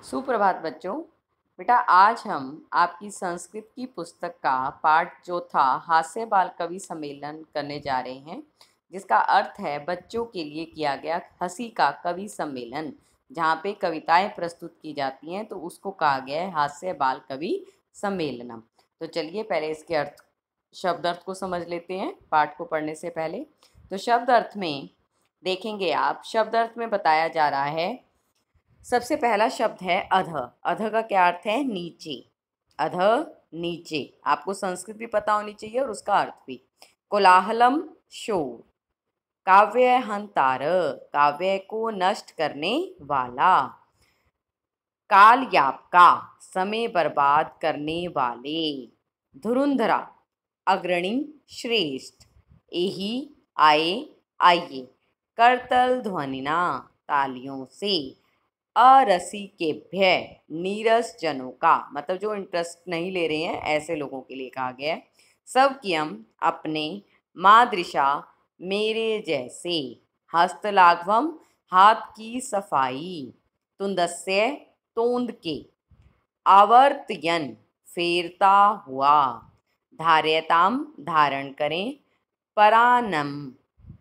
सुप्रभात बच्चों। बेटा आज हम आपकी संस्कृत की पुस्तक का पाठ जो था हास्य बाल कवि सम्मेलन करने जा रहे हैं, जिसका अर्थ है बच्चों के लिए किया गया हंसी का कवि सम्मेलन। जहाँ पे कविताएं प्रस्तुत की जाती हैं तो उसको कहा गया है हास्य बाल कवि सम्मेलनम। तो चलिए पहले इसके अर्थ शब्द अर्थ को समझ लेते हैं पाठ को पढ़ने से पहले। तो शब्द अर्थ में देखेंगे आप, शब्द अर्थ में बताया जा रहा है। सबसे पहला शब्द है अध। अध का क्या अर्थ है? नीचे। अध नीचे। आपको संस्कृत भी पता होनी चाहिए और उसका अर्थ भी। कोलाहलम शोर। काव्य हंतार, काव्य को नष्ट करने वाला। काल यापका, समय बर्बाद करने वाले। धुरंधरा, अग्रणी श्रेष्ठ। एही आए आइए। करतल ध्वनिना, तालियों से। अरसिकेभ्य, नीरस जनों का, मतलब जो इंटरेस्ट नहीं ले रहे हैं ऐसे लोगों के लिए कहा गया है। स्वकीयम, अपने। मादृशा, मेरे जैसे। हस्तलाघवम, हाथ की सफाई। तुंदस्य, तोंद के। आवर्तयन, फेरता हुआ। धार्यताम, धारण करें। परानम,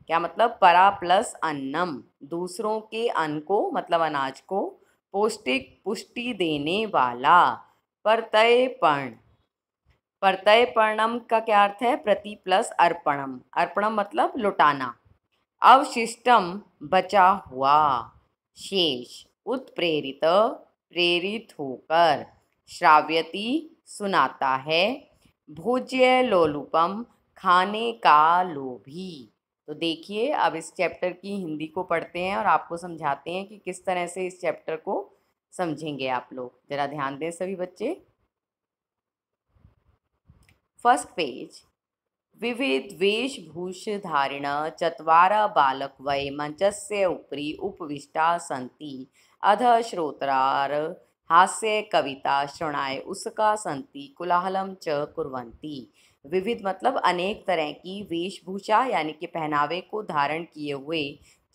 क्या मतलब? परा प्लस अन्नम, दूसरों के अन्न को मतलब अनाज को। पौष्टिक, पुष्टि देने वाला। प्रत्ययपर्ण, प्रत्ययपर्णम का क्या अर्थ है? प्रति प्लस अर्पणम, अर्पणम मतलब लुटाना। अवशिष्टम, बचा हुआ। शेष, उत्प्रेरित, प्रेरित होकर। श्राव्यति, सुनाता है। भोज्य लोलुपम, खाने का लोभी। तो देखिए अब इस चैप्टर की हिंदी को पढ़ते हैं और आपको समझाते हैं कि किस तरह से इस चैप्टर को समझेंगे आप लोग। जरा ध्यान दें सभी बच्चे। First page. विविध वेशभूषधारिण चत्वारः बालकवै मंचस्य उपरि उपविष्टा सन्ति। अधः श्रोतार हास्य कविता श्रवणाय उत्सुका सन्ति, कोलाहलं च कुर्वन्ति। विविध मतलब अनेक तरह की वेशभूषा यानी कि पहनावे को धारण किए हुए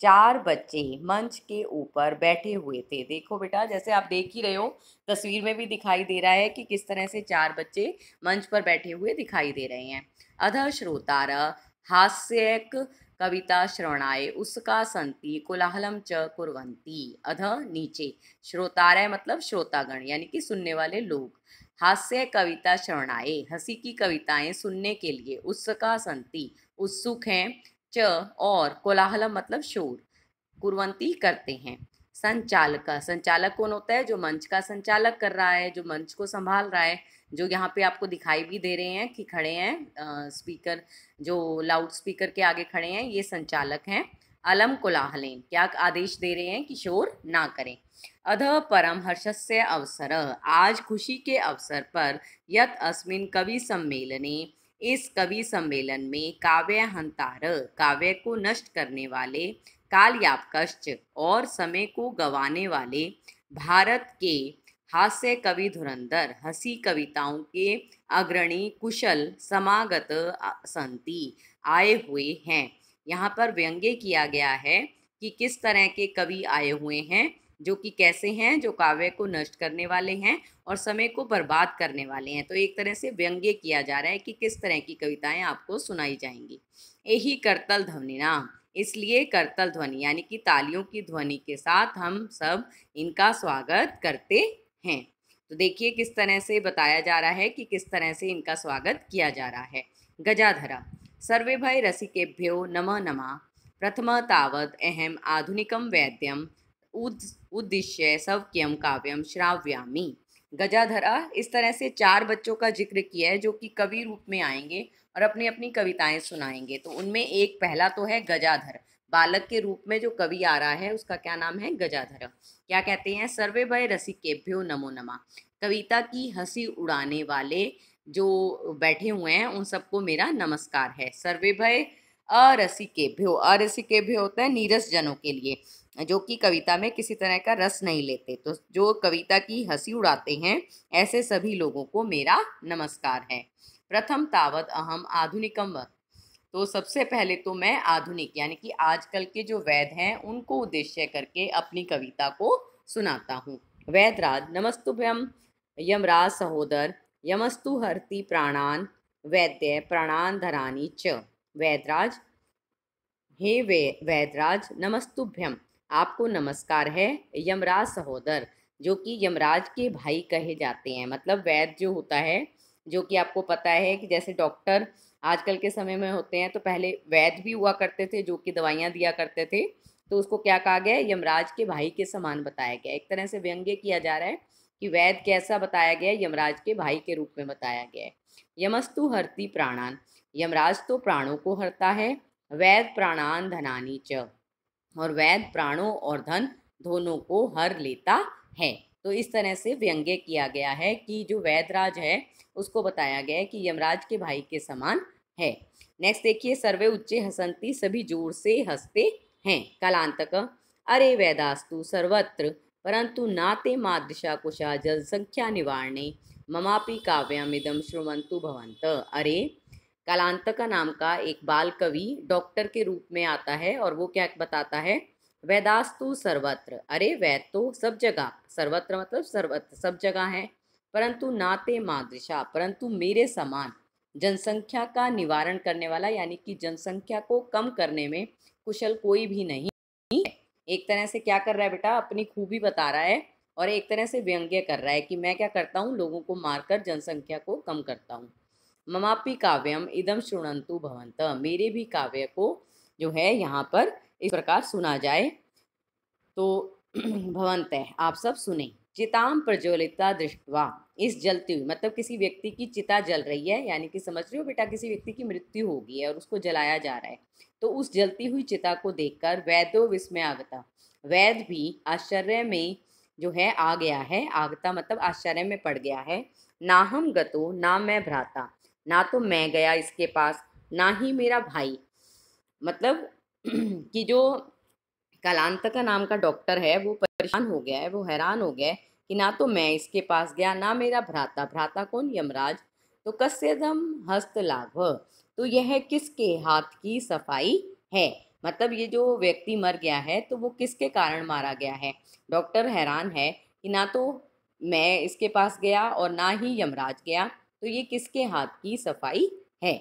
4 बच्चे मंच के ऊपर बैठे हुए थे। देखो बेटा, जैसे आप देख ही रहे हो, तस्वीर में भी दिखाई दे रहा है कि किस तरह से 4 बच्चे मंच पर बैठे हुए दिखाई दे रहे हैं। अधः श्रोतार हास्यक कविता श्रवणाय उत्सुका सन्ति, कोलाहलम च कुर्वन्ति। अधः नीचे। श्रोतारय मतलब श्रोतागण यानी कि सुनने वाले लोग। हास्य कविता श्रवणाय, हंसी की कविताएं सुनने के लिए। उत्सुका सन्ति, उत्सुक हैं। च और, कोलाहलम मतलब शोर। कुर्वन्ति करते हैं। संचालक, संचालक कौन होता है? जो मंच का संचालक कर रहा है, जो मंच को संभाल रहा है। जो यहाँ पे आपको दिखाई भी दे रहे हैं कि खड़े हैं स्पीकर, जो लाउड स्पीकर के आगे खड़े हैं, ये संचालक हैं। अलम कोलाहलेन, क्या आदेश दे रहे हैं कि शोर ना करें। अधः परम हर्षस्य अवसर, आज खुशी के अवसर पर। यत अस्मिन् कवि सम्मेलने, इस कवि सम्मेलन में। काव्य हंतार, काव्य को नष्ट करने वाले। काल यापकश्च, और समय को गंवाने वाले। भारत के हास्य कवि धुरंधर, हंसी कविताओं के अग्रणी कुशल समागत संति, आए हुए हैं। यहाँ पर व्यंग्य किया गया है कि किस तरह के कवि आए हुए हैं, जो कि कैसे हैं? जो काव्य को नष्ट करने वाले हैं और समय को बर्बाद करने वाले हैं। तो एक तरह से व्यंग्य किया जा रहा है कि किस तरह की कविताएं आपको सुनाई जाएंगी। यही करतल ध्वनिना, इसलिए करतल ध्वनि यानी कि तालियों की ध्वनि के साथ हम सब इनका स्वागत करते हैं। तो देखिए किस तरह से बताया जा रहा है कि किस तरह से इनका स्वागत किया जा रहा है। गजाधरा, सर्वे भय रसिकेभ्यो नमः नमः। प्रथम तावत् अहम आधुनिकम वैद्यम उद्दिश्य स्वकीयम काव्यम श्राव्यामि। गजाधरा, इस तरह से 4 बच्चों का जिक्र किया है जो कि कवि रूप में आएंगे और अपनी अपनी कविताएं सुनाएंगे। तो उनमें एक पहला तो है गजाधर, बालक के रूप में जो कवि आ रहा है उसका क्या नाम है? गजाधर। क्या कहते हैं? सर्वे भय रसिकेभ्यो नमो नमः, कविता की हंसी उड़ाने वाले जो बैठे हुए हैं उन सबको मेरा नमस्कार है। सर्वे भय अरसिकेभ्यो, अरसिकेभ्यो होता है नीरस जनों के लिए, जो कि कविता में किसी तरह का रस नहीं लेते। तो जो कविता की हंसी उड़ाते हैं ऐसे सभी लोगों को मेरा नमस्कार है। प्रथम तावत अहम आधुनिकम वद, तो सबसे पहले तो मैं आधुनिक यानी कि आजकल के जो वैद हैं उनको उद्देश्य करके अपनी कविता को सुनाता हूँ। वैदराज नमस्तुभ्यम। यमराज सहोदर यमस्तु हरति प्राणान वैद्य प्राणान धरानी च। वैदराज हे वैदराज नमस्तुभ्यम, आपको नमस्कार है। यमराज सहोदर, जो कि यमराज के भाई कहे जाते हैं, मतलब वैद्य जो होता है, जो कि आपको पता है कि जैसे डॉक्टर आजकल के समय में होते हैं, तो पहले वैद्य भी हुआ करते थे जो कि दवाइयाँ दिया करते थे। तो उसको क्या कहा गया है? यमराज के भाई के समान बताया गया। एक तरह से व्यंग्य किया जा रहा है कि वैद्य कैसा बताया गया है, यमराज के भाई के रूप में बताया गया है। यमस्तु हरति प्राणान, यमराज तो प्राणों को हरता है। वैद प्राणान धनानी च, और वैद प्राणों और धन दोनों को हर लेता है। तो इस तरह से व्यंग्य किया गया है कि जो वैदराज है उसको बताया गया है कि यमराज के भाई के समान है। नेक्स्ट देखिए, सर्वे उच्चे हसंती, सभी जोर से हंसते हैं। कालांतक, अरे वैदास्तु सर्वत्र परंतु नाते मादृशा कुशा जल संख्या निवारणे ममापि काव्यमिदम श्रुवन्तु भवंत। अरे, कालांतका नाम का एक बाल कवि डॉक्टर के रूप में आता है और वो क्या बताता है? वेदास्तु सर्वत्र, अरे वैद तो सब जगह, सर्वत्र मतलब सर्वत्र सब जगह है, परंतु नाते मादृशा, परंतु मेरे समान जनसंख्या का निवारण करने वाला, यानी कि जनसंख्या को कम करने में कुशल कोई भी नहीं। एक तरह से क्या कर रहा है बेटा? अपनी खूबी बता रहा है और एक तरह से व्यंग्य कर रहा है कि मैं क्या करता हूँ, लोगों को मारकर जनसंख्या को कम करता हूँ। ममापि काव्यम इदम शृणंतु भवंत, मेरे भी काव्य को जो है यहाँ पर इस प्रकार सुना जाए। तो भवंत है, आप सब सुने। चिताम प्रज्वलिता दृष्टवा, इस जलती हुई, मतलब किसी व्यक्ति की चिता जल रही है, यानी कि समझ रहे हो बेटा, किसी व्यक्ति की मृत्यु हो गई है और उसको जलाया जा रहा है। तो उस जलती हुई चिता को देखकर वैद्यो विस्मय आगता, वैद्य भी आश्चर्य में जो है आ गया है। आगता मतलब आश्चर्य में पड़ गया है। ना हम गतो ना मैं भ्राता, ना तो मैं गया इसके पास, ना ही मेरा भाई। मतलब कि जो कालांतका नाम का डॉक्टर है वो परेशान हो गया है, वो हैरान हो गया है कि ना तो मैं इसके पास गया, ना मेरा भ्राता। भ्राता कौन? यमराज। तो कस्यदम हस्त लाघव, तो यह किसके हाथ की सफाई है? मतलब ये जो व्यक्ति मर गया है तो वो किसके कारण मारा गया है? डॉक्टर हैरान है कि ना तो मैं इसके पास गया और ना ही यमराज गया, तो ये किसके हाथ की सफाई है?